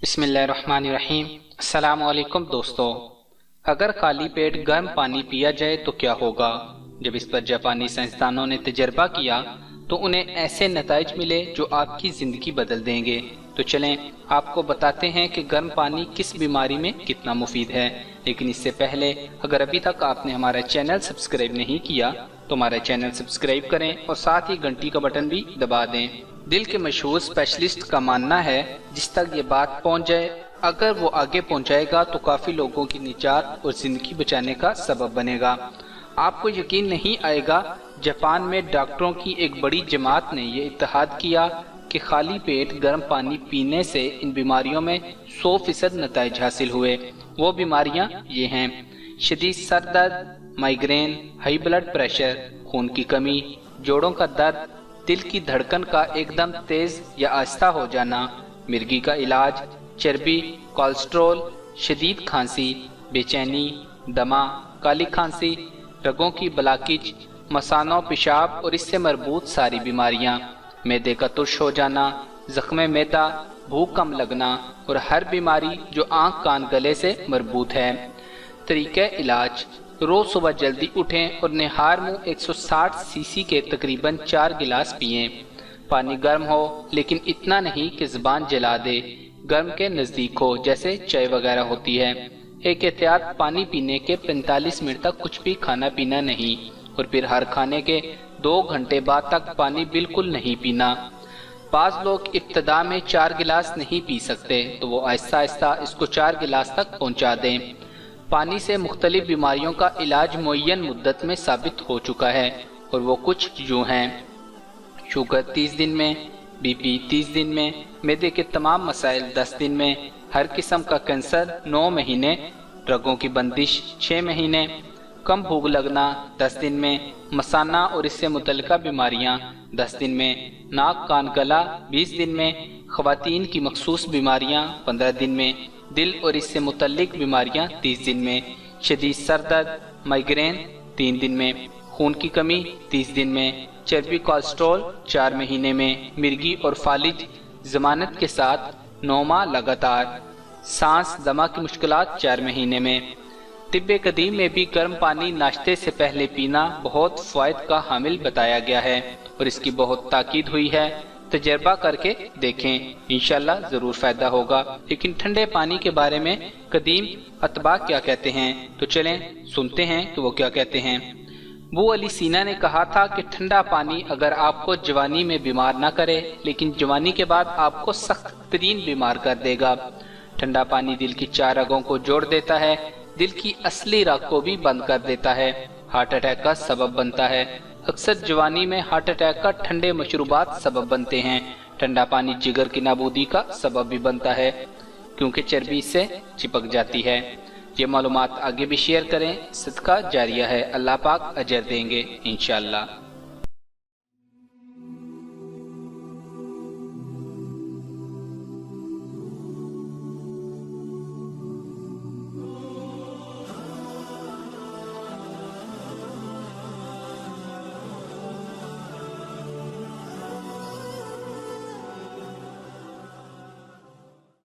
بسم اللہ الرحمن الرحیم۔ السلام علیکم دوستو۔ اگر خالی پیٹ گرم پانی پیا جائے تو کیا ہوگا؟ جب اس پر جاپانی سائنسدانوں نے تجربہ کیا تو انہیں ایسے نتائج ملے جو آپ کی زندگی بدل دیں گے۔ تو چلیں آپ کو بتاتے ہیں کہ گرم پانی کس بیماری میں کتنا مفید ہے۔ لیکن اس سے پہلے اگر ابھی تک آپ نے ہمارا چینل سبسکرائب نہیں کیا تو ہمارا چینل سبسکرائب کریں اور ساتھ ہی گھنٹی کا بٹن بھی دبا دیں۔ دل کے مشہور اسپیشلسٹ کا ماننا ہے جس تک یہ بات پہنچ جائے اگر وہ آگے پہنچائے گا تو کافی لوگوں کی نجات اور زندگی بچانے کا سبب بنے گا۔ آپ کو یقین نہیں آئے گا، جاپان میں ڈاکٹروں کی ایک بڑی جماعت نے یہ اتحاد کیا کہ خالی پیٹ گرم پانی پینے سے ان بیماریوں میں 100% نتائج حاصل ہوئے۔ وہ بیماریاں یہ ہیں: شدید سر درد، مائیگرین، ہائی بلڈ پریشر، خون کی کمی، جوڑوں کا درد، دل کی دھڑکن کا ایک دم تیز یا آہستہ ہو جانا، مرگی کا علاج، چربی، کولسٹرول، شدید کھانسی، بے چینی، دمہ، کالی کھانسی، رگوں کی بلاکج، مثانہ و پیشاب اور اس سے مربوط ساری بیماریاں، معدے کا ترش ہو جانا، زخم معدہ، بھوک کم لگنا اور ہر بیماری جو آنکھ کان گلے سے مربوط ہے۔ طریقہ علاج: روز صبح جلدی اٹھیں اور نہار منہ 160 cc کے تقریباً 4 گلاس پئیں۔ پانی گرم ہو لیکن اتنا نہیں کہ زبان جلا دے، گرم کے نزدیک ہو جیسے چائے وغیرہ ہوتی ہے۔ ایک احتیاط: پانی پینے کے 45 منٹ تک کچھ بھی کھانا پینا نہیں، اور پھر ہر کھانے کے 2 گھنٹے بعد تک پانی بالکل نہیں پینا۔ بعض لوگ ابتدا میں 4 گلاس نہیں پی سکتے تو وہ آہستہ آہستہ اس کو 4 گلاس تک پہنچا دیں۔ پانی سے مختلف بیماریوں کا علاج معین مدت میں ثابت ہو چکا ہے اور وہ کچھ یوں ہیں: شوگر 30 دن میں، بی پی 30 دن میں، معدے کے تمام مسائل 10 دن میں، ہر قسم کا کینسر 9 مہینے، رگوں کی بندش 6 مہینے، کم بھوک لگنا 10 دن میں، مثانہ اور اس سے متعلقہ بیماریاں 10 دن میں، ناک کان گلا 20 دن میں، خواتین کی مخصوص بیماریاں 15 دن میں، دل اور اس سے متعلق بیماریاں 30 دن میں، شدید سر درد، مائیگرین 3 دن میں، خون کی کمی 30 دن میں، چربی کولسٹرول 4 مہینے میں، مرگی اور فالج ضمانت کے ساتھ 9 ماہ لگاتار، سانس دمہ کی مشکلات 4 مہینے میں۔ طب قدیم میں بھی گرم پانی ناشتے سے پہلے پینا بہت فوائد کا حامل بتایا گیا ہے اور اس کی بہت تاکید ہوئی ہے۔ تجربہ کر کے دیکھیں، انشاءاللہ ضرور فائدہ ہوگا۔ لیکن ٹھنڈے پانی کے بارے میں قدیم اتباع کیا کہتے ہیں، تو چلیں سنتے ہیں کہ وہ کیا کہتے ہیں۔ ابو علی سینا نے کہا تھا کہ ٹھنڈا پانی اگر آپ کو جوانی میں بیمار نہ کرے لیکن جوانی کے بعد آپ کو سخت ترین بیمار کر دے گا۔ ٹھنڈا پانی دل کی 4 رگوں کو جوڑ دیتا ہے، دل کی اصلی رگ کو بھی بند کر دیتا ہے، ہارٹ اٹیک کا سبب بنتا ہے۔ اکثر جوانی میں ہارٹ اٹیک کا ٹھنڈے مشروبات سبب بنتے ہیں۔ ٹھنڈا پانی جگر کی نابودی کا سبب بھی بنتا ہے کیونکہ چربی اس سے چپک جاتی ہے۔ یہ معلومات آگے بھی شیئر کریں، صدقہ جاریہ ہے، اللہ پاک اجر دیں گے انشاءاللہ۔